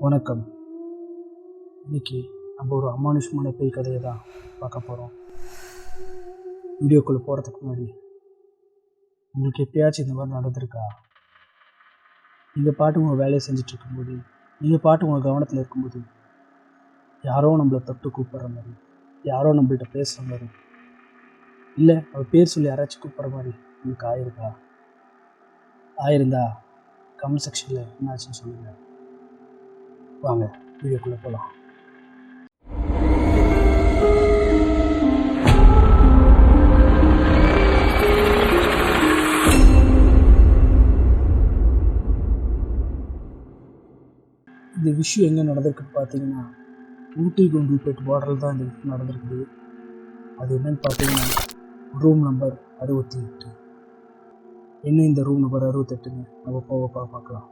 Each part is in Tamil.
வணக்கம். இன்றைக்கி நம்ம ஒரு அமானுஷ்யமான பேய் கதையை தான் பார்க்க போகிறோம். வீடியோக்குள்ளே போகிறதுக்கு முன்னாடி உங்களுக்கு எப்பயாச்சும் இந்த மாதிரி நடந்திருக்கா? நீங்கள் பாட்டு உங்கள் வேலையை செஞ்சிட்ருக்கும்போது, நீங்கள் பாட்டு உங்கள் கவனத்தில் இருக்கும்போது யாரோ நம்மளை தொட்டு கூப்பிட்ற மாதிரி, யாரோ நம்மள்கிட்ட பேசுகிற மாதிரி, இல்லை அவர் பேர் சொல்லி யாராச்சும் கூப்பிட்ற மாதிரி உங்களுக்கு ஆயிருக்கா? ஆயிருந்தா கமெண்ட் செக்ஷனில் என்னாச்சுன்னு சொல்லுங்கள். வாங்க வீடியோக்குள்ளே போகலாம். இந்த விஷயம் எங்கே நடந்திருக்குன்னு பார்த்தீங்கன்னா, ஊட்டி குண்டுல்பேட் பார்டரில் தான் இந்த விஷயம் நடந்திருக்குது. அது என்னன்னு பார்த்தீங்கன்னா, ரூம் நம்பர் 68. என்ன இந்த ரூம் நம்பர் 68ன்னு நம்ம போக பார்க்கலாம்.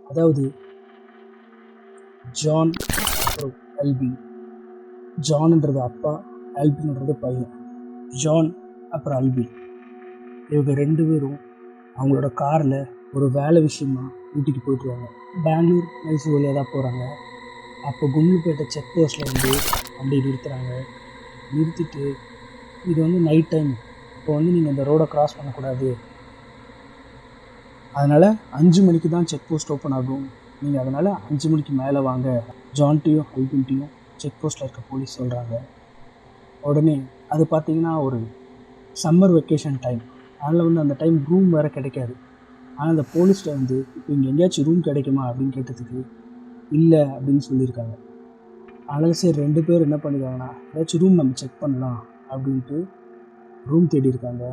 அதாவது ஜான் அப்புறம் ஆல்பின். ஜான்ன்றது அப்பா, ஆல்பின்ன்றது பையன். ஜான் அப்புறம் ஆல்பின் இவங்க 2 பேரும் அவங்களோட காரில் ஒரு வேலை விஷயமா ஊட்டிக்கு போயிட்டுருவாங்க. பெங்களூர் மைசூர் வழியாக தான் போகிறாங்க. அப்போ குண்டுல்பேட்டை செக் போஸ்ட்டில் வந்து வண்டி நிறுத்துகிறாங்க. நிறுத்திட்டு இது வந்து நைட் டைம், இப்போ வந்து நீங்கள் இந்த ரோடை க்ராஸ் பண்ணக்கூடாது, அதனால் 5 மணிக்கு தான் செக் போஸ்ட் ஓப்பன் ஆகும், நீங்கள் அதனால் 5 மணிக்கு மேலே வாங்க, ஜான்ட்டையும் ஆல்பின்ட்டையும் செக் போஸ்ட்டில் இருக்க போலீஸ் சொல்கிறாங்க. உடனே அது பார்த்திங்கன்னா ஒரு சம்மர் வெக்கேஷன் டைம், அதனால் வந்து அந்த டைம் ரூம் வேறு கிடைக்காது. ஆனால் அந்த போலீஸ்கிட்ட வந்து இப்போ இங்கே எங்கேயாச்சும் ரூம் கிடைக்குமா அப்படின்னு கேட்டதுக்கு இல்லை அப்படின்னு சொல்லியிருக்காங்க. அதனால் சரி 2 பேர் என்ன பண்ணியிருக்காங்கன்னா, ஏதாச்சும் ரூம் நம்ம செக் பண்ணலாம் அப்படின்ட்டு ரூம் தேடி இருக்காங்க.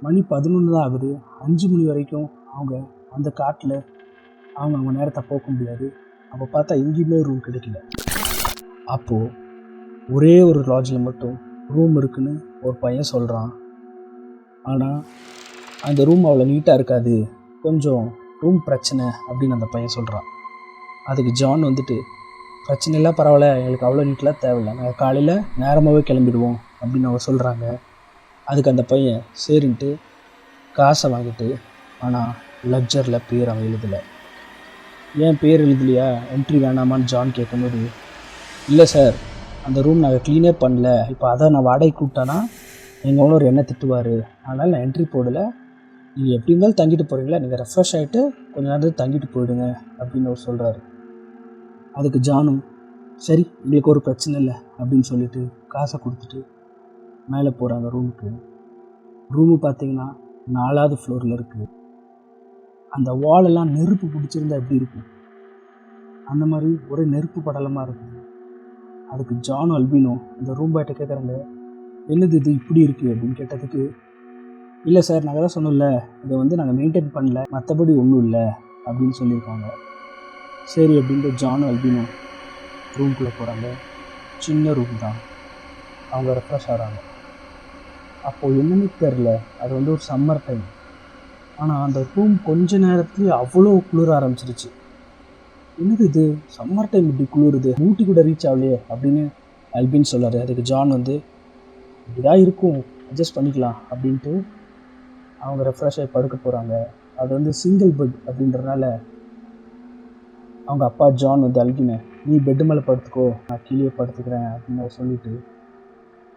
மணி 11 தான் ஆகுது. 5 மணி வரைக்கும் அவங்க அந்த காட்டில் அவங்க நேரத்தை போக்க முடியாது. அப்போ பார்த்தா எங்கேயுமே ரூம் கிடைக்கல. அப்போது ஒரே ஒரு லாட்ஜில் மட்டும் ரூம் இருக்குன்னு ஒரு பையன் சொல்கிறான். ஆனால் அந்த ரூம் அவ்வளோ நீட்டாக இருக்காது, கொஞ்சம் ரூம் பிரச்சனை அப்படின்னு அந்த பையன் சொல்கிறான். அதுக்கு ஜான் வந்துட்டு, பிரச்சனைலாம் பரவாயில்ல, எங்களுக்கு அவ்வளோ நீட்டெலாம் தேவையில்லை, நாங்கள் காலையில் நேரமாகவே கிளம்பிடுவோம் அப்படின்னு அவங்க சொல்கிறாங்க. அதுக்கு அந்த பையன் சரின்ட்டு காசை வாங்கிட்டு, ஆனால் லெட்ஜரில் பேர் அவன் எழுதலை. ஏன் பேர் எழுதலையா, என்ட்ரி வேணாமான்னு ஜான் கேட்கும்போது, இல்லை சார், அந்த ரூம் நாங்கள் க்ளீனே பண்ணல, இப்போ அதை நான் வாடகை கூப்பிட்டானா எங்கள் ஓனர் என்ன திட்டுவார், அதனால் நான் என்ட்ரி போடலை, நீங்கள் எப்படி இருந்தாலும் தங்கிட்டு போகிறீங்களா, நீங்கள் ரெஃப்ரெஷ் ஆகிட்டு கொஞ்சம் நேரத்தில் தங்கிட்டு போயிடுங்க அப்படின்னு அவர் சொல்கிறாரு. அதுக்கு ஜானும் சரி எங்களுக்கு ஒரு பிரச்சனை இல்லை அப்படின்னு சொல்லிவிட்டு காசை கொடுத்துட்டு மேலே போகிறாங்க ரூமுக்கு. ரூமு பார்த்திங்கன்னா 4வது ஃப்ளோரில் இருக்குது. அந்த வாலெல்லாம் நெருப்பு பிடிச்சிருந்தா எப்படி இருக்கும், அந்த மாதிரி ஒரே நெருப்பு படலமாக இருக்குது. அதுக்கு ஜானும் ஆல்பினும் அந்த ரூம் பாய்கிட்ட கேட்குறாங்க, என்னது இது இப்படி இருக்குது அப்படின்னு கேட்டதுக்கு, இல்லை சார் நாங்கள் தான் சொன்னோம்ல, இதை வந்து நாங்கள் மெயின்டைன் பண்ணல, மற்றபடி ஒன்றும் இல்லை அப்படின்னு சொல்லியிருக்காங்க. சரி அப்படின்ட்டு ஜானும் ஆல்பினும் ரூம்குள்ளே போகிறாங்க. சின்ன ரூம் தான். அவங்க ரெஃப்ரெஷ் ஆகிறாங்க. அப்போது என்னன்னு தெரில, அது வந்து ஒரு சம்மர் டைம். ஆனால் அந்த ரூம் கொஞ்ச நேரத்துலேயே அவ்வளோ குளிர ஆரம்பிச்சிருச்சு. என்னது இது சம்மர் டைம் இப்படி குளிருது, ஊட்டி கூட ரீச் ஆகலையே அப்படின்னு ஆல்பின் சொல்லார். அதுக்கு ஜான் வந்து இப்படிதான் இருக்கும், அட்ஜஸ்ட் பண்ணிக்கலாம் அப்படின்ட்டு அவங்க ரெஃப்ரெஷ் ஆகி படுக்க போகிறாங்க. அது வந்து சிங்கிள் பெட் அப்படின்றதுனால அவங்க அப்பா ஜான் வந்து ஆல்பினை, நீ பெட்டு மேலே படுத்துக்கோ, நான் கீழே படுத்துக்கிறேன் அப்படின்னு சொல்லிட்டு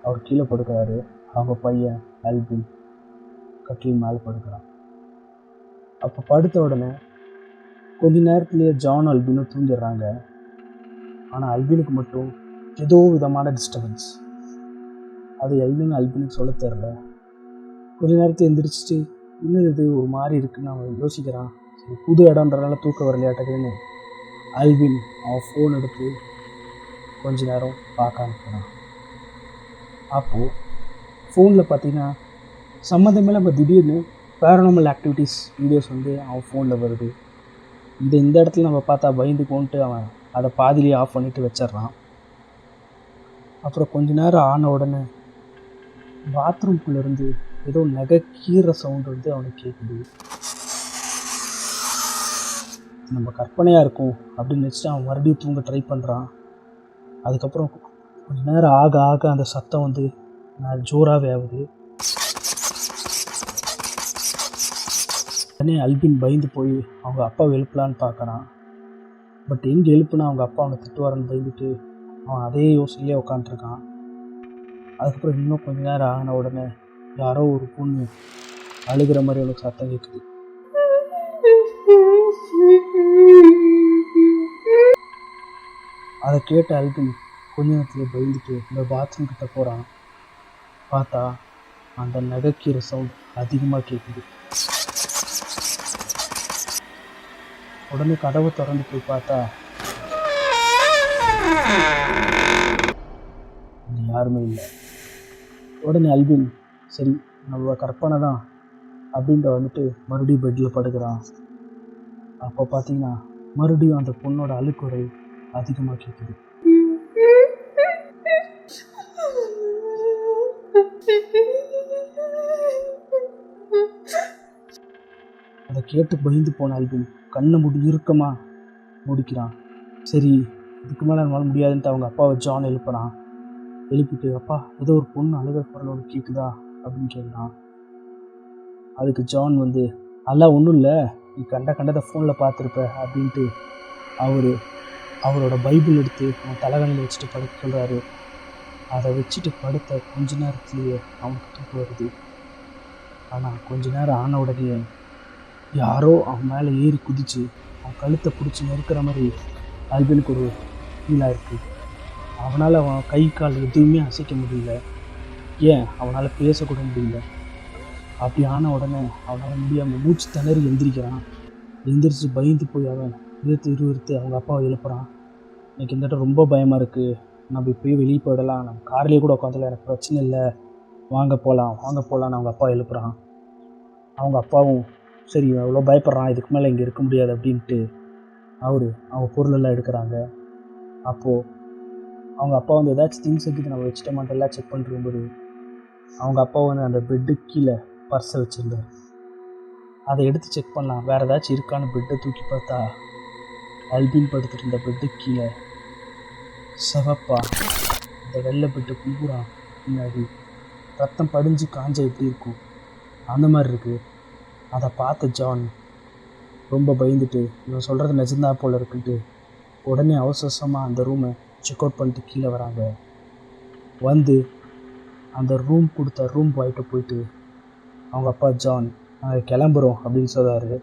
அவர் கீழே படுக்கிறாரு. அவங்க பையன் ஆல்பின் கட்டில் மேலே படுக்கிறான். அப்போ படுத்த உடனே கொஞ்ச நேரத்துலேயே ஜான் ஆல்பினும் தூங்கிடுறாங்க. ஆனால் ஆல்பினுக்கு மட்டும் ஏதோ விதமான டிஸ்டர்பன்ஸ். அது ஆல்பினுக்கு சொல்ல தெரில. கொஞ்ச நேரத்தில் எந்திரிச்சிட்டு இன்னும் இது ஒரு மாதிரி இருக்குன்னு அவன் யோசிக்கிறான். சரி புது இடம்ன்றனால தூக்க வரலையாட்டதுன்னு ஆல்பின் அவன் ஃபோன் எடுத்து கொஞ்ச நேரம் பார்க்க அனுப்புகிறான். அப்போது ஃபோனில் பார்த்தீங்கன்னா சம்மந்தமே நம்ம திடீர்னு பேரனாமல் ஆக்டிவிட்டீஸ் வீடியோஸ் வந்து அவன் ஃபோனில் வருது. இந்த இடத்துல நம்ம பார்த்தா பயந்துக்கோன்ட்டு அவன் அதை பாதிலேயே ஆஃப் பண்ணிவிட்டு வச்சிட்றான். அப்புறம் கொஞ்ச நேரம் ஆன உடனே பாத்ரூம்குள்ளேருந்து ஏதோ நகை கீற சவுண்டு வந்து அவனுக்கு கேட்குது. நம்ம கற்பனையாக இருக்கும் அப்படின்னு நினச்சிட்டு அவன் மறுபடியும் தூங்க ட்ரை பண்ணுறான். அதுக்கப்புறம் கொஞ்ச நேரம் ஆக ஆக அந்த சத்தம் வந்து ஜோராகவே ஆகுது. உடனே ஆல்பின் பயந்து போய் அவங்க அப்பாவை எழுப்பலான்னு பார்க்குறான். பட் எங்கே எழுப்புனா அவங்க அப்பா அவனை திட்டுவாரன்னு பயந்துட்டு அவன் அதே யோசனையிலே உட்காந்துருக்கான். அதுக்கப்புறம் இன்னும் கொஞ்ச நேரம் ஆன உடனே யாரோ ஒரு பொண்ணு அழுகிற மாதிரி அவனுக்கு சத்தம் கேட்குது. அதை கேட்ட ஆல்பின் கொஞ்ச நேரத்தில் பயந்துட்டு இந்த பாத்ரூம் கிட்ட போகிறான். பார்த்தா அந்த நகைக்கிற சவுண்ட் அதிகமாக கேட்குது. உடனே கதவை திறந்து போய் பார்த்தா யாருமே இல்லை. உடனே ஆல்பின் சரி நம்ம கற்பனை தான் அப்படின்ட்டு வந்துட்டு மறுபடியும் பெட்டில் படுக்கிறான். அப்போ பார்த்தீங்கன்னா மறுபடியும் அந்த பொண்ணோட அழுக்குறை அதிகமாக கேட்குது. அதை கேட்டு பயந்து போன ஆல்பின் கண்ணை இறுக்கமாக முடிக்கிறான். சரி இதுக்கு மேலே நம்மளால் முடியாதுன்ட்டு அவங்க அப்பாவை ஜான் எழுப்புறான். எழுப்பிட்டு அப்பா ஏதோ ஒரு பொண்ணு அழுகிற குரல் ஒன்று கேட்குதா அப்படின்னு கேட்குறான். அதுக்கு ஜான் வந்து அதெல்லாம் ஒன்றும் இல்லை, நீ கண்டதை ஃபோனில் பார்த்துருப்ப அப்படின்ட்டு அவரோட பைபிள் எடுத்து அவன் தலைகணில் வச்சுட்டு படுக்க சொல்கிறாரு. அதை வச்சுட்டு படுத்த கொஞ்ச நேரத்துலேயே அவனுக்கு தூக்கம் வருது. ஆனால் கொஞ்ச நேரம் ஆன உடனே யாரோ அவன் மேலே ஏறி குதித்து அவன் கழுத்தை பிடிச்சி நெருக்கிற மாதிரி ஆல்பினுக்கு ஒரு ஃபீலாக இருக்குது. அவனால் அவன் கை கால் எதுவுமே அசைக்க முடியல, ஏன் அவனால் பேசக்கூட முடியல. அப்படி ஆன உடனே அவனால் முடியாமல் மூச்சு திணறி எந்திரிக்கிறான். எந்திரிச்சு பயந்து போய் அவன் இருத்து அவங்க அப்பாவை எழுப்புறான். எனக்கு இந்த இடம் ரொம்ப பயமாக இருக்குது, நம்ம இப்போயே வெளியே போயிடலாம், நம்ம கார்லேயே கூட உட்காந்துலாம், எனக்கு பிரச்சனை இல்லை, வாங்க போகலான்னு அவங்க அப்பா எழுப்புறான். அவங்க அப்பாவும் சரி அவ்வளோ பயப்படுறான், இதுக்கு மேலே இங்கே இருக்க முடியாது அப்படின்ட்டு அவங்க பொருளெல்லாம் எடுக்கிறாங்க. அப்போது அவங்க அப்பா வந்து ஏதாச்சும் திங்ஸ் எடுத்து நம்ம வச்சுட்டோமான்ட்டு எல்லாம் செக் பண்ணிட்டு இருக்கும்போது அவங்க அப்பா வந்து அந்த பெட்டு கீழே பர்ஸை வச்சுருந்தார். அதை எடுத்து செக் பண்ணலாம் வேறு ஏதாச்சும் இருக்கான்னு பெட்டை தூக்கி பார்த்தா ஆல்பின் படுத்துட்டு இருந்த பெட்டு கீழே சிவப்பா இந்த வெள்ளை பெட்டு கும்புறான் பின்னாடி ரத்தம் படிஞ்சு காஞ்ச எப்படி இருக்கும் அந்த மாதிரி இருக்குது. அதை பார்த்த ஜான் ரொம்ப பயந்துட்டு இவன் சொல்கிறது நிஜந்தா போல் இருக்குன்ட்டு உடனே அவசரமாக அந்த ரூமை செக் அவுட் பண்ணிட்டு கீழே வராங்க. வந்து அந்த ரூம் கொடுத்த ரூம் பாய்கிட்ட போயிட்டு அவங்க அப்பா ஜான் நாங்கள் கிளம்புறோம் அப்படின்னு சொல்கிறாரு.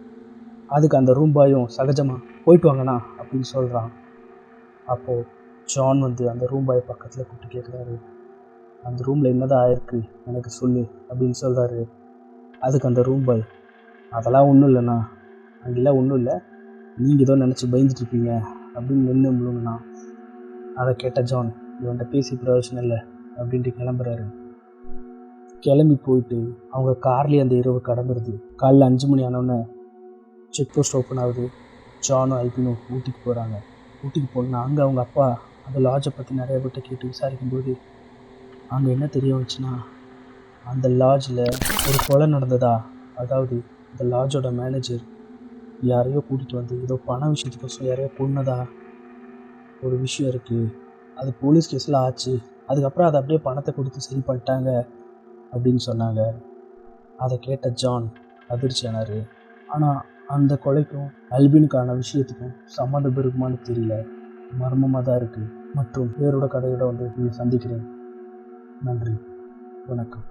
அதுக்கு அந்த ரூம் பாயும் சகஜமாக போயிட்டு வாங்கண்ணா அப்படின்னு சொல்கிறான். அப்போது ஜான் வந்து அந்த ரூம் பாய் பக்கத்தில் கூப்பிட்டு கேட்குறாரு, அந்த ரூமில் என்னதான் ஆயிருக்கு எனக்கு சொல்லு அப்படின்னு சொல்கிறாரு. அதுக்கு அந்த ரூம் பாய் அதெல்லாம் ஒன்றும் இல்லைண்ணா, அங்கெல்லாம் ஒன்றும் இல்லை, நீங்கள் ஏதோ நினச்சி பயந்துட்டுருப்பீங்க அப்படின்னு நின்று முழுங்கண்ணா. அதை கேட்ட ஜான் இவன்கிட்ட பேசி பிரயோஜனம் இல்லை அப்படின்ட்டு கிளம்புறாரு. கிளம்பி போயிட்டு அவங்க கார்லேயே அந்த இரவு கடந்துருது. காலைல 5 மணி ஆனோடனே செக் போஸ்ட் ஓப்பன் ஆகுது. ஜானும் ஆல்பினும் ஊட்டிக்கு போகிறாங்க. ஊட்டிக்கு போனால் அங்கே அவங்க அப்பா அந்த லாட்ஜை பற்றி நிறைய பேர்கிட்ட கேட்டு விசாரிக்கும்போது அங்கே என்ன தெரிய வந்துச்சுன்னா அந்த லாட்ஜில் ஒரு கொலை நடந்ததா, அதாவது அந்த லாட்ஜோட மேனேஜர் யாரையோ கூட்டிகிட்டு வந்து ஏதோ பண விஷயத்துக்கோசம் யாரையோ கொன்னதா ஒரு விஷயம் இருக்குது, அது போலீஸ் கேஸில் ஆச்சு, அதுக்கப்புறம் அதை அப்படியே பணத்தை கொடுத்து சரி பண்ணிட்டாங்க அப்படின்னு சொன்னாங்க. அதை கேட்ட ஜான் அதிர்ச்சியானார். ஆனால் அந்த கொலைக்கும் ஆல்பினுக்கான விஷயத்துக்கும் சம்மந்தம் இருக்குமான்னு தெரியல, மர்மமாக தான் இருக்குது. மற்றும் வேறோட கதையோட வந்து நீங்கள் சந்திக்கிறேன். நன்றி, வணக்கம்.